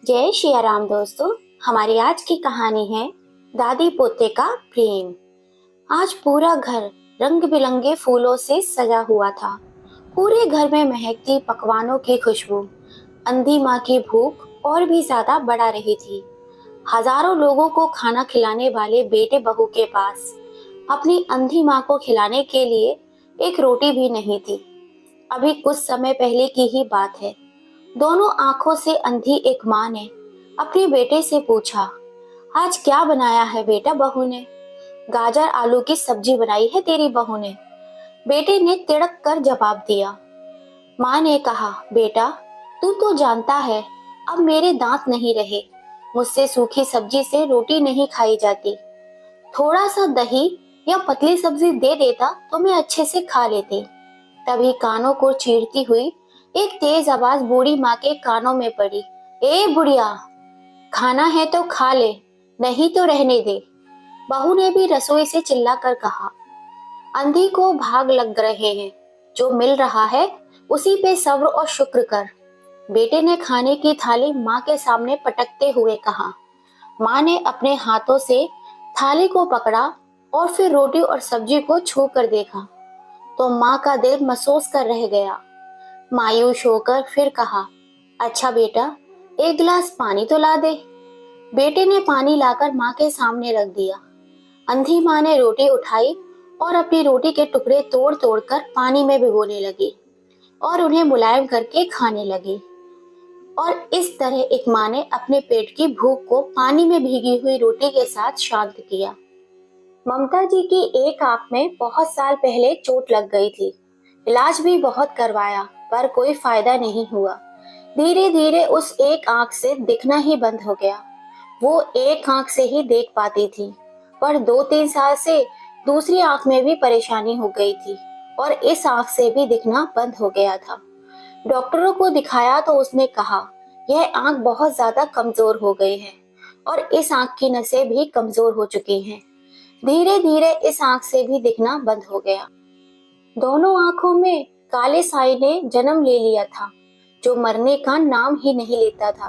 जय श्री राम दोस्तों। हमारी आज की कहानी है दादी पोते का प्रेम। आज पूरा घर रंग बिरंगे फूलों से सजा हुआ था। पूरे घर में महकती पकवानों की खुशबू अंधी माँ की भूख और भी ज्यादा बढ़ा रही थी। हजारों लोगों को खाना खिलाने वाले बेटे बहू के पास अपनी अंधी माँ को खिलाने के लिए एक रोटी भी नहीं थी। अभी कुछ समय पहले की ही बात है। दोनों आंखों से अंधी एक माँ ने अपने बेटे से पूछा, आज क्या बनाया है बेटा बहू ने? गाजर आलू की सब्जी बनाई है तेरी बहू ने। बेटे ने तिड़क कर जवाब दिया। माँ ने कहा, बेटा तू तो जानता है अब मेरे दांत नहीं रहे। मुझसे सूखी सब्जी से रोटी नहीं खाई जाती। थोड़ा सा दही या पतली सब्जी दे देता तो मैं अच्छे से खा लेती। तभी कानों को चीरती हुई एक तेज आवाज बूढ़ी माँ के कानों में पड़ी। ए बुढ़िया, खाना है तो खा ले, नहीं तो रहने दे। बहू ने भी रसोई से चिल्लाकर कहा। अंधी को भाग लग रहे हैं, जो मिल रहा है उसी पे सब्र और शुक्र कर। बेटे ने खाने की थाली माँ के सामने पटकते हुए कहा। माँ ने अपने हाथों से थाली को पकड़ा और फिर रोटी और सब्जी को छू कर देखा तो माँ का दिल महसूस कर रह गया। मायूस होकर फिर कहा, अच्छा बेटा, एक गिलास पानी तो ला दे। बेटे ने पानी लाकर माँ के सामने रख दिया। अंधी माँ ने रोटी उठाई और अपनी रोटी के टुकड़े तोड़ तोड़ कर पानी में भिगोने लगी और उन्हें मुलायम करके खाने लगी। और इस तरह एक माँ ने अपने पेट की भूख को पानी में भीगी हुई रोटी के साथ शांत किया। ममता जी की एक आंख में बहुत साल पहले चोट लग गई थी। इलाज भी बहुत करवाया पर कोई फायदा नहीं हुआ। धीरे धीरे उस एक आंख से दिखना ही बंद हो गया। वो एक आंख से ही देख पाती थी, पर 2-3 साल से दूसरी आंख में भी परेशानी हो गई थी और इस आंख से भी दिखना बंद हो गया था। डॉक्टरों को दिखाया तो उसने कहा, यह आंख बहुत ज्यादा कमजोर हो गई है और इस आंख की नसें भी कमजोर हो चुकी हैं। धीरे धीरे इस आंख से भी दिखना बंद हो गया। दोनों आंखों में काले साए ने जन्म ले लिया था, जो मरने का नाम ही नहीं लेता था।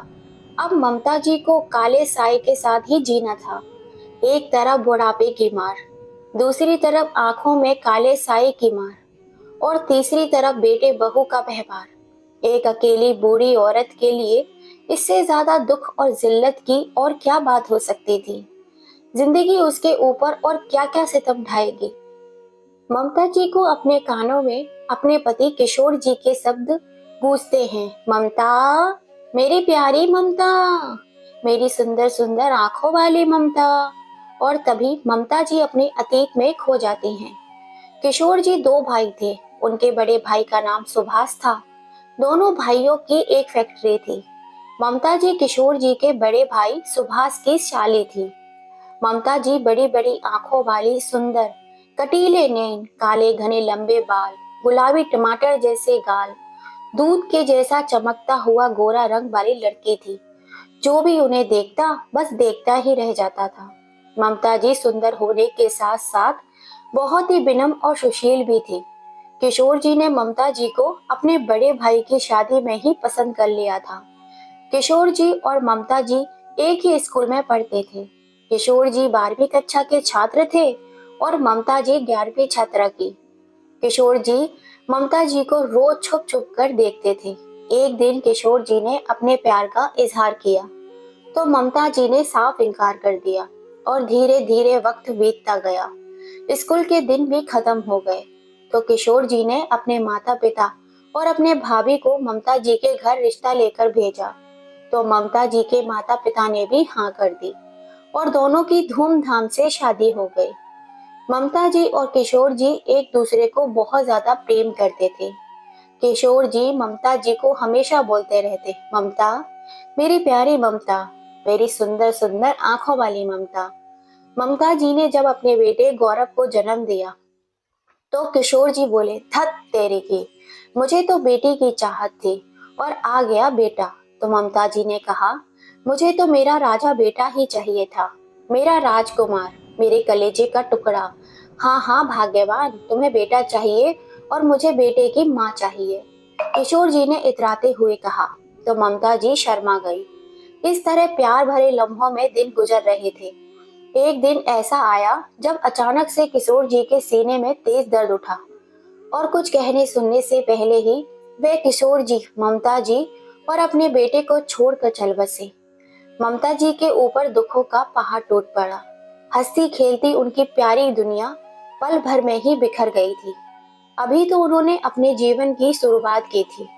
अब ममता जी को काले साए के साथ ही जीना था। एक तरफ बुढ़ापे की मार, दूसरी तरफ आंखों में काले साए की मार और तीसरी तरफ बेटे बहू का व्यवहार। एक अकेली बूढ़ी औरत के लिए इससे ज्यादा दुख और जिल्लत की और क्या बात हो सकती थी। जिंदगी उसके ऊपर और क्या क्या सितम ढाएगी। ममता जी को अपने कानों में अपने पति किशोर जी के शब्द गूंजते हैं। ममता, मेरी प्यारी ममता, मेरी सुंदर सुंदर आंखों वाली ममता। और तभी ममता जी अपने अतीत में खो जाती हैं। किशोर जी 2 भाई थे। उनके बड़े भाई का नाम सुभाष था। दोनों भाइयों की एक फैक्ट्री थी। ममता जी किशोर जी के बड़े भाई सुभाष की साली थी। ममता जी बड़ी बड़ी आंखों वाली, सुंदर, कटीले नैन, काले घने लंबे बाल, गुलाबी टमाटर जैसे गाल, दूध के जैसा चमकता हुआ गोरा रंग वाली लड़की थी। जो भी उन्हें देखता बस देखता ही रह जाता था। ममता जी सुंदर होने के साथ साथ बहुत ही विनम्र और सुशील भी थी। किशोर जी ने ममता जी को अपने बड़े भाई की शादी में ही पसंद कर लिया था। किशोर जी और ममता जी एक ही स्कूल में पढ़ते थे। किशोर जी 12वीं कक्षा के छात्र थे और ममता जी 11वीं छात्रा की। किशोर जी ममता जी को रोज छुप छुप कर देखते थे। एक दिन किशोर जी ने अपने प्यार का इजहार किया तो ममता जी ने साफ इनकार कर दिया और धीरे धीरे वक्त बीतता गया। स्कूल के दिन भी खत्म हो गए तो किशोर जी ने अपने माता पिता और अपने भाभी को ममता जी के घर रिश्ता लेकर भेजा तो ममता जी के माता पिता ने भी हाँ कर दी और दोनों की धूमधाम से शादी हो गई। ममता जी और किशोर जी एक दूसरे को बहुत ज्यादा प्रेम करते थे। किशोर जी ममता जी को हमेशा बोलते रहते, ममता, मेरी प्यारी ममता, मेरी सुंदर सुंदर आंखों वाली ममता। ममता जी ने जब अपने बेटे गौरव को जन्म दिया तो किशोर जी बोले, धत तेरे की, मुझे तो बेटी की चाहत थी और आ गया बेटा। तो ममता जी ने कहा, मुझे तो मेरा राजा बेटा ही चाहिए था, मेरा राजकुमार, मेरे कलेजे का टुकड़ा। हाँ हाँ भाग्यवान, तुम्हें बेटा चाहिए और मुझे बेटे की माँ चाहिए। किशोर जी ने इतराते हुए कहा तो ममता जी शर्मा गई। इस तरह प्यार भरे लम्हों में दिन गुजर रहे थे। एक दिन ऐसा आया जब अचानक से किशोर जी के सीने में तेज दर्द उठा और कुछ कहने सुनने से पहले ही वे किशोर जी, ममता जी और अपने बेटे को छोड़कर चल बसे। ममता जी के ऊपर दुखों का पहाड़ टूट पड़ा। हंसती खेलती उनकी प्यारी दुनिया पल भर में ही बिखर गई थी। अभी तो उन्होंने अपने जीवन की शुरुआत की थी,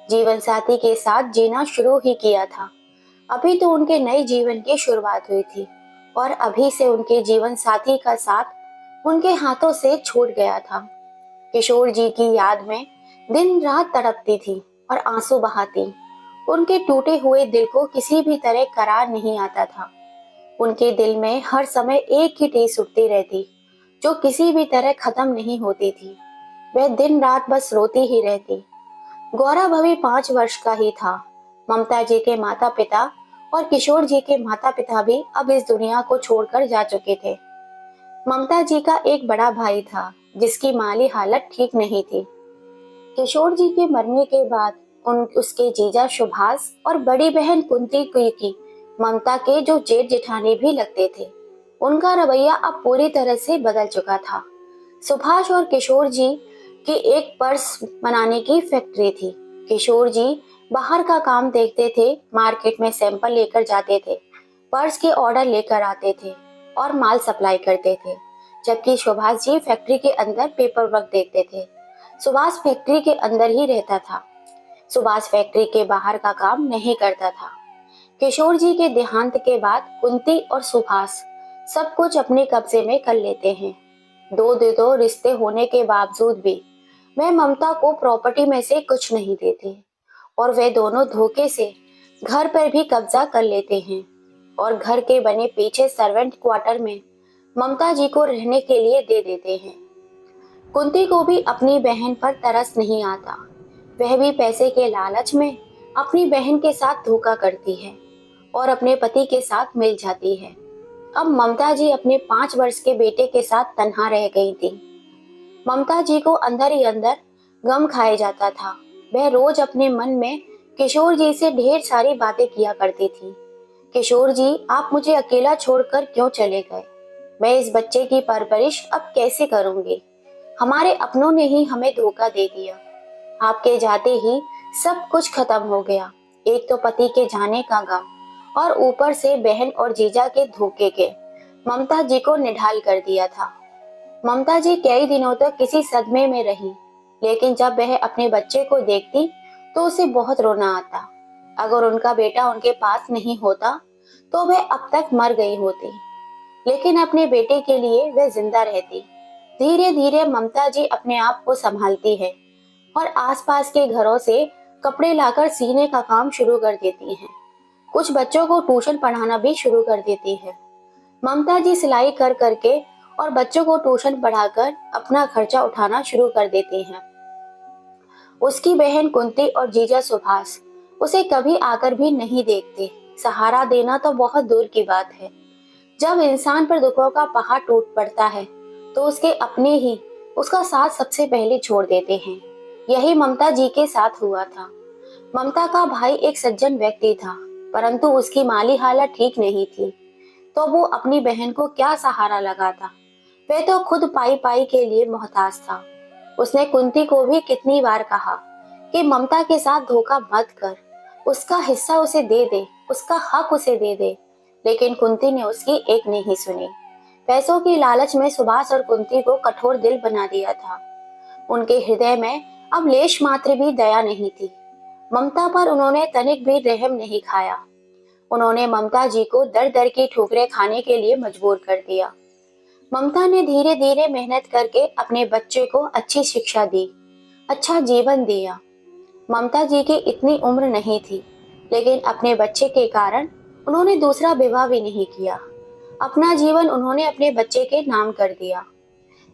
जीवन साथी के साथ जीना शुरू ही किया था। अभी तो उनके नए जीवन की शुरुआत हुई थी और अभी से उनके जीवन साथी का साथ उनके हाथों से छूट गया था। किशोर जी की याद में दिन रात तड़पती थी और आंसू बहाती। उनके टूटे हुए दिल को किसी भी तरह करार नहीं आता था। उनके दिल में हर समय एक ही टीस उठती रहती, जो किसी भी तरह खत्म नहीं होती थी। वह दिन रात बस रोती ही रहती। गौरव अभी 5 वर्ष का ही था। ममता जी के माता पिता और किशोर जी के माता पिता भी अब इस दुनिया को छोड़कर जा चुके थे। ममता जी का एक बड़ा भाई था जिसकी माली हालत ठीक नहीं थी। किशोर जी के मरने के बाद उसके जीजा सुभाष और बड़ी बहन कुंती की ममता के जो जेठ जेठानी भी लगते थे, उनका रवैया अब पूरी तरह से बदल चुका था। सुभाष और किशोर जी की एक पर्स बनाने की फैक्ट्री थी। किशोर जी बाहर का काम देखते थे, मार्केट में सैंपल लेकर जाते थे, पर्स के ऑर्डर लेकर आते थे और माल सप्लाई करते थे, जबकि सुभाष जी फैक्ट्री के अंदर पेपर वर्क देखते थे। सुभाष फैक्ट्री के अंदर ही रहता था। सुभाष फैक्ट्री के बाहर का काम नहीं करता था। किशोर जी के देहांत के बाद कुंती और सुभाष सब कुछ अपने कब्जे में कर लेते हैं। दो रिश्ते होने के बावजूद भी वह ममता को प्रॉपर्टी में से कुछ नहीं देते और वे दोनों धोखे से घर पर भी कब्जा कर लेते हैं और घर के बने पीछे सर्वेंट क्वार्टर में ममता जी को रहने के लिए दे देते हैं। कुंती को भी अपनी बहन पर तरस नहीं आता। वह भी पैसे के लालच में अपनी बहन के साथ धोखा करती है और अपने पति के साथ मिल जाती है। अब ममता जी अपने 5 वर्ष के बेटे के साथ तन्हा रह गई थी। ममता जी को अंदर ही अंदर गम खाए जाता था। वह रोज अपने मन में किशोर जी से ढेर सारी बातें किया करती थी। किशोर जी, आप मुझे अकेला छोड़कर क्यों चले गए? मैं इस बच्चे की परवरिश अब कैसे करूंगी? हमारे अपनों ने ही हमें धोखा दे दिया। आपके जाते ही सब कुछ खत्म हो गया। एक तो पति के जाने का गम और ऊपर से बहन और जीजा के धोखे के ममता जी को निढाल कर दिया था। ममता जी कई दिनों तक किसी सदमे में रही, लेकिन जब वह अपने बच्चे को देखती तो उसे बहुत रोना आता। अगर उनका बेटा उनके पास नहीं होता तो वह अब तक मर गई होती, लेकिन अपने बेटे के लिए वह जिंदा रहती। धीरे धीरे ममता जी अपने आप को संभालती है और आसपास के घरों से कपड़े लाकर सीने का काम शुरू कर देती हैं। कुछ बच्चों को ट्यूशन पढ़ाना भी शुरू कर देती है। ममता जी सिलाई कर करके और बच्चों को ट्यूशन पढ़ाकर अपना खर्चा उठाना शुरू कर देती हैं। उसकी बहन कुंती और जीजा सुभाष उसे कभी आकर भी नहीं देखते। सहारा देना तो बहुत दूर की बात है। जब इंसान पर दुखों का पहाड़ टूट पड़ता है तो उसके अपने ही उसका साथ सबसे पहले छोड़ देते हैं। यही ममता जी के साथ हुआ था। ममता का भाई एक सज्जन व्यक्ति था, परंतु उसकी माली हालत ठीक नहीं थी, तो वो अपनी बहन को क्या सहारा लगाता। वह तो खुद पाई पाई के लिए मोहताज था। उसने कुंती को भी कितनी बार कहा कि ममता के साथ धोखा मत कर, उसका हिस्सा उसे दे दे, उसका हक उसे दे दे, लेकिन कुंती ने उसकी एक नहीं सुनी। पैसों की लालच में सुभाष और कुंती को कठोर दिल बना दिया था। उनके हृदय में अब लेश मात्र भी दया नहीं थी। ममता पर उन्होंने तनिक भी रहम नहीं खाया। उन्होंने ममता जी को दर दर की ठोकरें खाने के लिए मजबूर कर दिया। ममता ने धीरे धीरे मेहनत करके अपने बच्चे को अच्छी शिक्षा दी, अच्छा जीवन दिया। ममता जी की इतनी उम्र नहीं थी, लेकिन अपने बच्चे के कारण उन्होंने दूसरा विवाह भी नहीं किया। अपना जीवन उन्होंने अपने बच्चे के नाम कर दिया।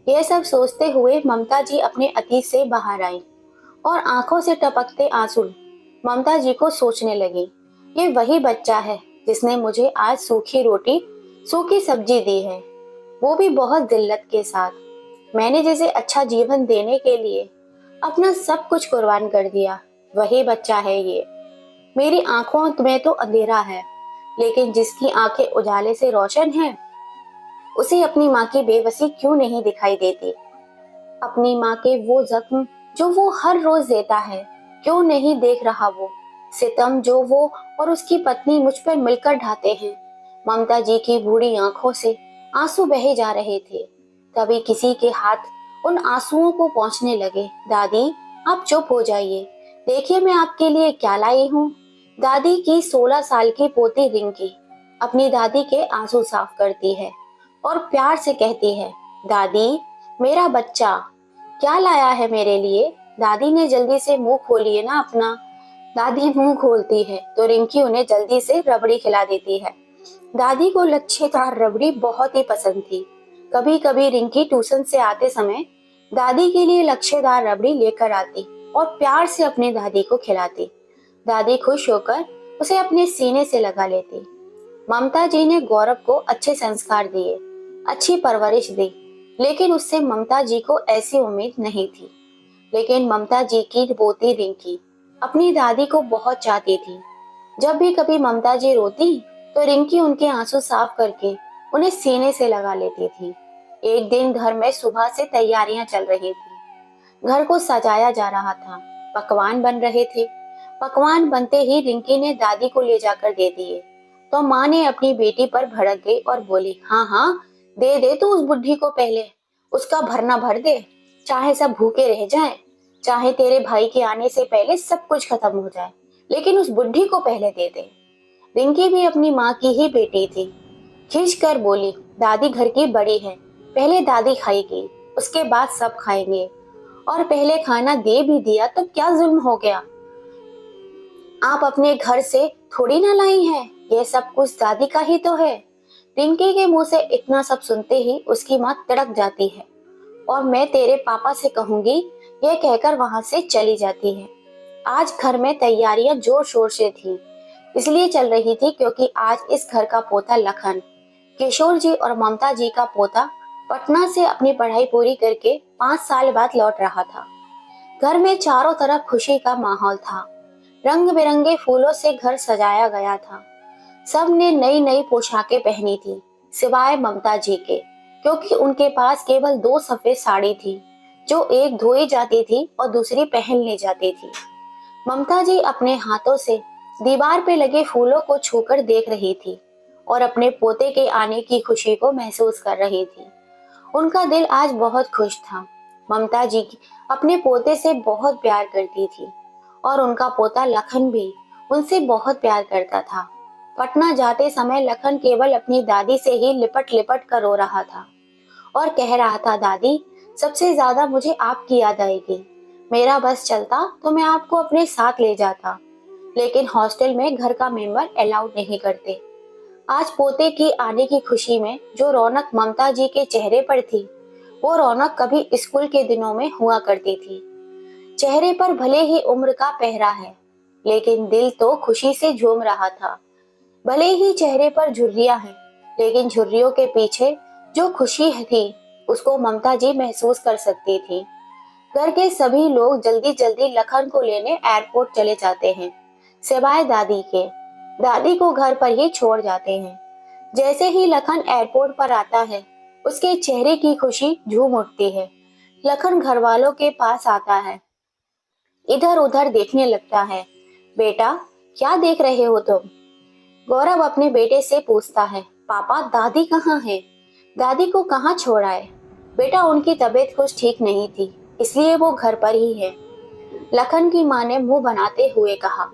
यह सब सोचते हुए ममता जी अपने अतीत से बाहर आई और आंखों से टपकते आंसू ममता जी को सोचने लगी, ये वही बच्चा है जिसने मुझे आज सूखी रोटी सूखी सब्जी दी है, वो भी बहुत जिल्लत के साथ। मैंने जिसे अच्छा जीवन देने के लिए अपना सब कुछ कुर्बान कर दिया, वही बच्चा है ये। मेरी आंखों में तो अंधेरा है, लेकिन जिसकी आंखें उजाले से रोशन हैं, उसे अपनी माँ की बेबसी क्यों नहीं दिखाई देती? अपनी माँ के वो जख्म जो वो हर रोज देता है, क्यों नहीं देख रहा वो सितम जो वो और उसकी पत्नी मुझ पर मिलकर ढाते हैं? ममता जी की बूढ़ी आंखों से आंसू बहे जा रहे थे। तभी किसी के हाथ उन आंसुओं को पहुंचने लगे। दादी, आप चुप हो जाइए, देखिए मैं आपके लिए क्या लाई हूँ। दादी की 16 साल की पोती रिंकी अपनी दादी के आंसू साफ करती है और प्यार से कहती है, दादी, मेरा बच्चा क्या लाया है मेरे लिए? दादी ने जल्दी से मुंह खोलिए ना अपना। दादी मुंह खोलती है तो रिंकी उन्हें जल्दी से रबड़ी खिला देती है। दादी को लच्छेदार रबड़ी बहुत ही पसंद थी। कभी कभी रिंकी ट्यूशन से आते समय दादी के लिए लच्छेदार रबड़ी लेकर आती और प्यार से अपनी दादी को खिलाती। दादी खुश होकर उसे अपने सीने से लगा लेती। ममता जी ने गौरव को अच्छे संस्कार दिए, अच्छी परवरिश दी, लेकिन उससे ममता जी को ऐसी उम्मीद नहीं थी। लेकिन ममता जी की पोती रिंकी अपनी दादी को बहुत चाहती थी। जब भी कभी ममता जी रोती तो रिंकी उनके आंसू साफ करके उन्हें सीने से लगा लेती थी। एक दिन घर में सुबह से तैयारियां चल रही थी। घर को सजाया जा रहा था, पकवान बन रहे थे। पकवान बनते ही रिंकी ने दादी को ले जाकर दे दिए तो माँ ने अपनी बेटी पर भड़क गई और बोली, हाँ हाँ, दे दे तू उस बुढ़ी को पहले, उसका भरना भर दे, चाहे सब भूखे रह जाएं, चाहे तेरे भाई के आने से पहले सब कुछ खत्म हो जाए, लेकिन उस बुढ़ी को पहले दे दे। रिंकी भी अपनी माँ की ही बेटी थी। खींच कर बोली, दादी घर की बड़ी है, पहले दादी खाएगी, उसके बाद सब खाएंगे। और पहले खाना दे भी दिया तो क्या जुल्म हो गया? आप अपने घर से थोड़ी ना लाई हैं, ये सब कुछ दादी का ही तो है। रिंकी के मुंह से इतना सब सुनते ही उसकी माँ तड़क जाती है और मैं तेरे पापा से कहूंगी, यह कहकर वहां से चली जाती है। आज घर में तैयारियां जोर शोर से थी, इसलिए चल रही थी क्योंकि आज इस घर का पोता लखन, किशोर जी और ममता जी का पोता पटना से अपनी पढ़ाई पूरी करके 5 साल बाद लौट रहा था। घर में चारों तरफ खुशी का माहौल था। रंग बिरंगे फूलों से घर सजाया गया था। सब ने नई नई पोशाकें पहनी थी, सिवाय ममता जी के, क्योंकि उनके पास केवल 2 सफेद साड़ी थी, जो एक धोई जाती थी और दूसरी पहन ली जाती थी। ममता जी अपने हाथों से दीवार पे लगे फूलों को छूकर देख रही थी और अपने पोते के आने की खुशी को महसूस कर रही थी। उनका दिल आज बहुत खुश था। ममता जी अपने पोते से बहुत प्यार करती थी और उनका पोता लखन भी उनसे बहुत प्यार करता था। पटना जाते समय लखन केवल अपनी दादी से ही लिपट लिपट कर रो रहा था और कह रहा था, दादी, सबसे ज्यादा मुझे आपकी याद आएगी। मेरा बस चलता तो मैं आपको अपने साथ ले जाता, लेकिन हॉस्टल में घर का मेंबर अलाउड नहीं करते। आज पोते की आने की खुशी में जो रौनक ममता जी के चेहरे पर थी, वो रौनक कभी स्कूल के दिनों में हुआ करती थी। चेहरे पर भले ही उम्र का पहरा है, लेकिन दिल तो खुशी से झूम रहा था। भले ही चेहरे पर झुर्रियां हैं, लेकिन झुर्रियों के पीछे जो खुशी थी, उसको ममता जी महसूस कर सकती थी। घर के सभी लोग जल्दी जल्दी लखन को लेने एयरपोर्ट चले जाते हैं, सिवाय दादी के। दादी को घर पर ही छोड़ जाते हैं। जैसे ही लखन एयरपोर्ट पर आता है, उसके चेहरे की खुशी झूम उठती है। लखन घर वालों के पास आता है, इधर उधर देखने लगता है। बेटा, क्या देख रहे हो तुम? गौरव अपने बेटे से पूछता है, पापा, दादी कहाँ है? दादी को कहाँ छोड़ा है? बेटा, उनकी तबीयत कुछ ठीक नहीं थी, इसलिए वो घर पर ही है। लखन की माँ ने मुंह बनाते हुए कहा।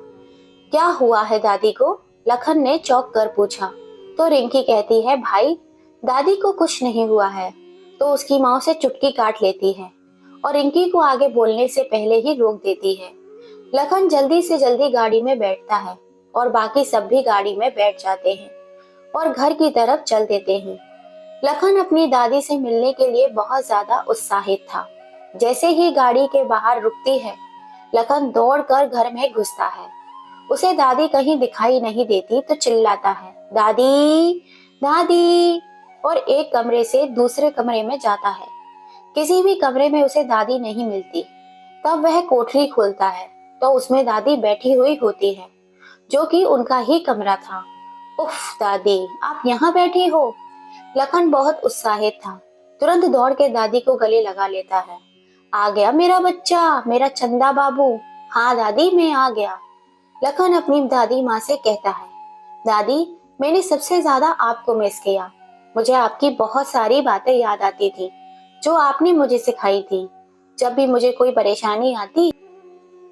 क्या हुआ है दादी को? लखन ने चौंक कर पूछा तो रिंकी कहती है, भाई, दादी को कुछ नहीं हुआ है। तो उसकी माँ उसे चुटकी काट लेती है और रिंकी को आगे बोलने से पहले ही रोक देती है। लखन जल्दी से जल्दी गाड़ी में बैठता है और बाकी सब भी गाड़ी में बैठ जाते हैं और घर की तरफ चल देते हैं। लखन अपनी दादी से मिलने के लिए बहुत ज्यादा उत्साहित था। जैसे ही गाड़ी के बाहर रुकती है, लखन दौड़कर घर में घुसता है। उसे दादी कहीं दिखाई नहीं देती तो चिल्लाता है, दादी, दादी, और एक कमरे से दूसरे कमरे में जाता है। किसी भी कमरे में उसे दादी नहीं मिलती। तब वह कोठरी खोलता है तो उसमें दादी बैठी हुई होती है, जो कि उनका ही कमरा था। उफ दादी, आप यहाँ बैठी हो। लखन बहुत उत्साहित था। तुरंत दौड़ के दादी को गले लगा लेता है। आ गया मेरा बच्चा, मेरा चंदा बाबू। हाँ दादी, मैं आ गया। लखन अपनी दादी माँ से कहता है, दादी, मैंने सबसे ज्यादा आपको मिस किया। मुझे आपकी बहुत सारी बातें याद आती थी जो आपने मुझे सिखाई थी। जब भी मुझे कोई परेशानी आती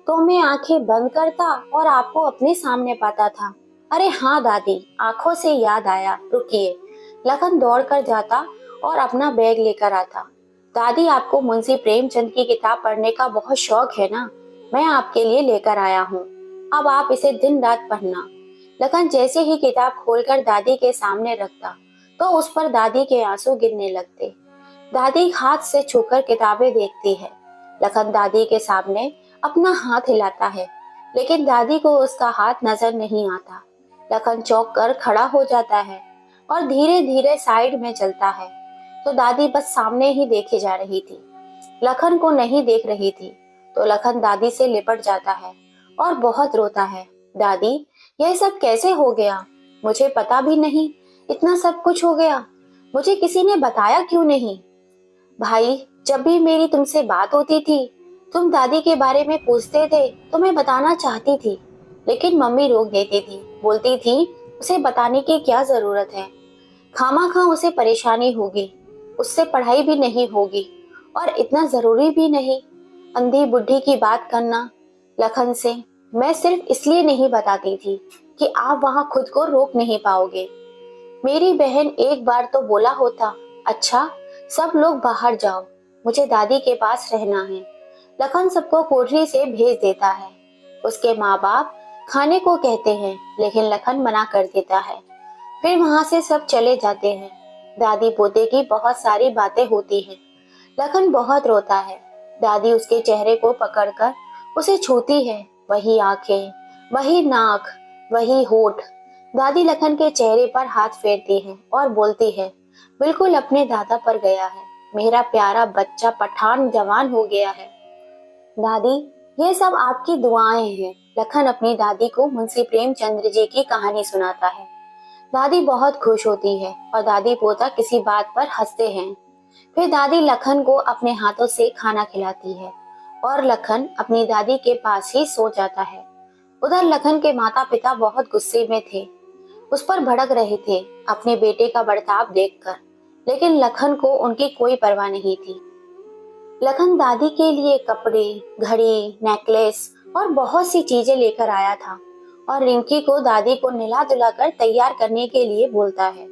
तो मैं आंखें बंद करता और आपको अपने सामने पाता था। अरे हाँ दादी, आंखों से याद आया, रुकिए। लखन दौड़ कर जाता और अपना बैग लेकर आता। दादी, आपको मुंशी प्रेमचंद की किताब पढ़ने का बहुत शौक है ना? मैं आपके लिए लेकर आया हूँ। अब आप इसे दिन रात पढ़ना। लखन जैसे ही किताब खोलकर दादी के सामने रखता तो उस पर दादी के आंसू गिरने लगते। दादी हाथ से छूकर किताबें देखती है। लखन दादी के सामने अपना हाथ हिलाता है, लेकिन दादी को उसका हाथ नजर नहीं आता। लखन चौंक कर खड़ा हो जाता है और धीरे धीरे साइड में चलता है, तो दादी बस सामने ही देखे जा रही थी, लखन को नहीं देख रही थी। तो लखन दादी से लिपट जाता है और बहुत रोता है। दादी, यह सब कैसे हो गया? मुझे पता भी नहीं, इतना सब कुछ हो गया। मुझे किसी ने बताया क्यों नहीं? भाई, जब भी मेरी तुमसे बात होती थी, तुम दादी के बारे में पूछते थे तो मैं बताना चाहती थी, लेकिन मम्मी रोक देती थी। बोलती थी उसे बताने की क्या जरूरत है, खामा उसे परेशानी होगी, उससे पढ़ाई भी नहीं होगी और इतना जरूरी भी नहीं अंधी बुद्धि की बात करना लखन से। मैं सिर्फ इसलिए नहीं बताती थी कि आप वहां खुद को रोक नहीं पाओगे। मेरी बहन एक बार तो बोला होता, अच्छा सब लोग बाहर जाओ, मुझे दादी के पास रहना है। लखन सबको कोठरी से भेज देता है। उसके माँ बाप खाने को कहते हैं, लेकिन लखन मना कर देता है। फिर वहां से सब चले जाते हैं। दादी पोते की बहुत सारी बातें होती हैं। लखन बहुत रोता है। दादी उसके चेहरे को पकड़कर उसे छूती है। वही आंखें, वही नाक, वही होठ। दादी लखन के चेहरे पर हाथ फेरती है और बोलती है, बिल्कुल अपने दादा पर गया है। मेरा प्यारा बच्चा पठान जवान हो गया है। दादी, ये सब आपकी दुआएं हैं। लखन अपनी दादी को मुंशी प्रेमचंद्र जी की कहानी सुनाता है। दादी बहुत खुश होती है और दादी पोता किसी बात पर हंसते हैं। फिर दादी लखन को अपने हाथों से खाना खिलाती है और लखन अपनी दादी के पास ही सो जाता है। उधर लखन के माता पिता बहुत गुस्से में थे, उस पर भड़क रहे थे अपने बेटे का बर्ताव देखकर, लेकिन लखन को उनकी कोई परवाह नहीं थी। लखन दादी के लिए कपड़े, घड़ी, नेकलेस और बहुत सी चीजें लेकर आया था और रिंकी को दादी को नहला धुलाकर तैयार करने के लिए बोलता है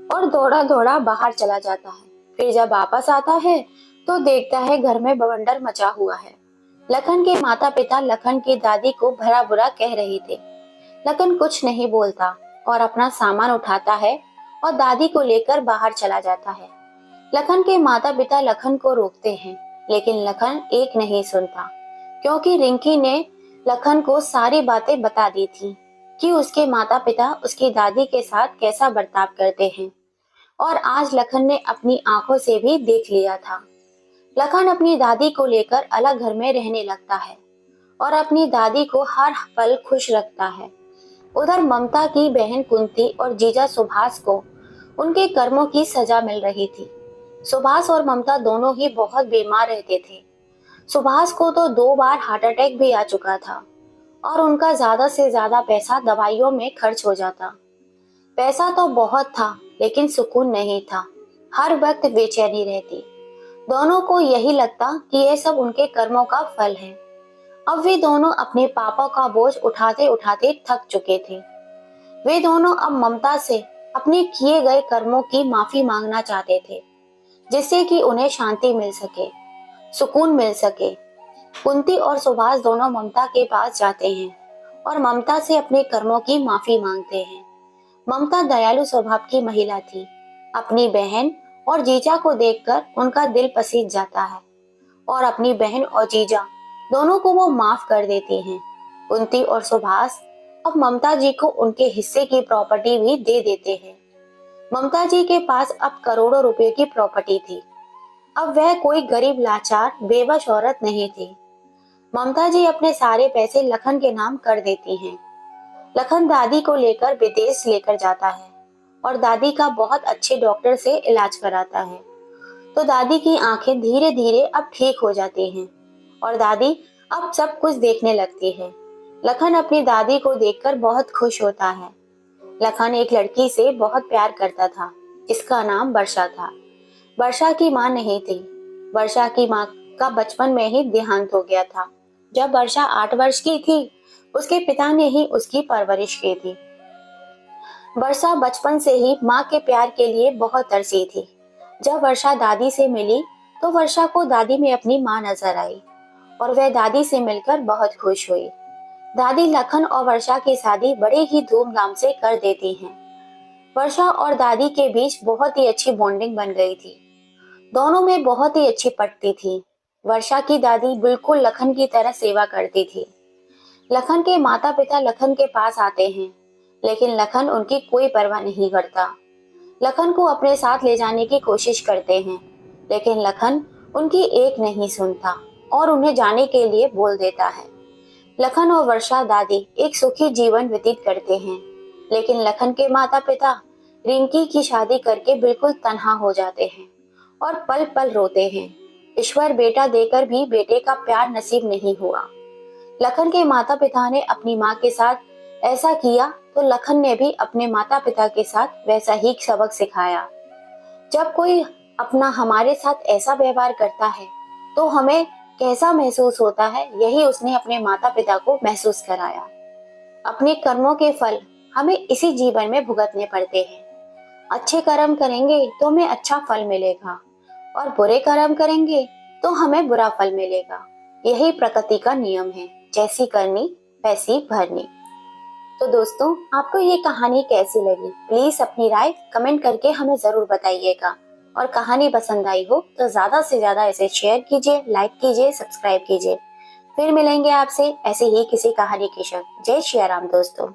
और दौड़ा दौड़ा बाहर चला जाता है। फिर जब वापस आता है तो देखता है घर में बवंडर मचा हुआ है। लखन के माता पिता लखन की दादी को भला बुरा कह रहे थे। लखन कुछ नहीं बोलता और अपना सामान उठाता है और दादी को लेकर बाहर चला जाता है। लखन के माता पिता लखन को रोकते हैं, लेकिन लखन एक नहीं सुनता, क्योंकि रिंकी ने लखन को सारी बातें बता दी थी कि उसके माता पिता उसकी दादी के साथ कैसा बर्ताव करते हैं, और आज लखन ने अपनी आंखों से भी देख लिया था। लखन अपनी दादी को लेकर अलग घर में रहने लगता है और अपनी दादी को हर पल खुश रखता है। उधर ममता की बहन कुंती और जीजा सुभाष को उनके कर्मों की सजा मिल रही थी। सुभाष और ममता दोनों ही बहुत बीमार रहते थे। सुभाष को तो 2 बार हार्ट अटैक भी आ चुका था और उनका ज्यादा से ज्यादा पैसा दवाइयों में खर्च हो जाता। पैसा तो बहुत था, लेकिन सुकून नहीं था। हर वक्त बेचैनी रहती। दोनों को यही लगता कि यह सब उनके कर्मों का फल है। अब वे दोनों अपने पापों का बोझ उठाते उठाते थक चुके थे। वे दोनों अब ममता से अपने किए गए कर्मों की माफी मांगना चाहते थे, जिससे कि उन्हें शांति मिल सके, सुकून मिल सके। कुंती और सुभाष दोनों ममता के पास जाते हैं और ममता से अपने कर्मों की माफी मांगते हैं। ममता दयालु स्वभाव की महिला थी। अपनी बहन और जीजा को देखकर उनका दिल पसीज जाता है और अपनी बहन और जीजा दोनों को वो माफ कर देती हैं। कुंती और सुभाष अब ममता जी को उनके हिस्से की प्रॉपर्टी भी दे देते हैं। ममता जी के पास अब करोड़ों रुपए की प्रॉपर्टी थी। अब वह कोई गरीब लाचार बेबस औरत नहीं थी। ममता जी अपने सारे पैसे लखन के नाम कर देती हैं। लखन दादी को लेकर विदेश लेकर जाता है और दादी का बहुत अच्छे डॉक्टर से इलाज कराता है। तो दादी की आंखें धीरे धीरे अब ठीक हो जाती हैं और दादी अब सब कुछ देखने लगती है। लखन अपनी दादी को देखकर बहुत खुश होता है। लखन एक लड़की से बहुत प्यार करता था जिसका नाम वर्षा था। वर्षा की माँ नहीं थी। वर्षा की माँ का बचपन में ही देहांत हो गया था। जब वर्षा 8 वर्ष की थी, उसके पिता ने ही उसकी परवरिश की थी। वर्षा बचपन से ही माँ के प्यार के लिए बहुत तरसी थी। जब वर्षा दादी से मिली तो वर्षा को दादी में अपनी माँ नजर आई और वह दादी से मिलकर बहुत खुश हुई। दादी लखन और वर्षा की शादी बड़े ही धूमधाम से कर देती हैं। वर्षा और दादी के बीच बहुत ही अच्छी बॉन्डिंग बन गई थी। दोनों में बहुत ही अच्छी पटती थी। वर्षा की दादी बिल्कुल लखन की तरह सेवा करती थी। लखन के माता पिता लखन के पास आते हैं, लेकिन लखन उनकी कोई परवाह नहीं करता। लखन को अपने साथ ले जाने की कोशिश करते हैं, लेकिन लखन उनकी एक नहीं सुनता और उन्हें जाने के लिए बोल देता है। लखन और वर्षा दादी एक सुखी जीवन व्यतीत करते हैं, लेकिन लखन के माता पिता रिंकी की शादी करके बिल्कुल तन्हा हो जाते हैं और पल पल रोते हैं। ईश्वर बेटा देकर भी बेटे का प्यार नसीब नहीं हुआ। लखन के माता पिता ने अपनी माँ के साथ ऐसा किया तो लखन ने भी अपने माता पिता के साथ वैसा ही सबक सिखाया। जब कोई अपना हमारे साथ ऐसा व्यवहार करता है तो हमें कैसा महसूस होता है, यही उसने अपने माता पिता को महसूस कराया। अपने कर्मों के फल हमें इसी जीवन में भुगतने पड़ते हैं। अच्छे कर्म करेंगे तो हमें अच्छा फल मिलेगा और बुरे कर्म करेंगे तो हमें बुरा फल मिलेगा। यही प्रकृति का नियम है, जैसी करनी वैसी भरनी। तो दोस्तों, आपको ये कहानी कैसी लगी? प्लीज अपनी राय कमेंट करके हमें जरूर बताइएगा। और कहानी पसंद आई हो तो ज्यादा से ज्यादा इसे शेयर कीजिए, लाइक कीजिए, सब्सक्राइब कीजिए। फिर मिलेंगे आपसे ऐसे ही किसी कहानी के साथ। जय श्री राम दोस्तों।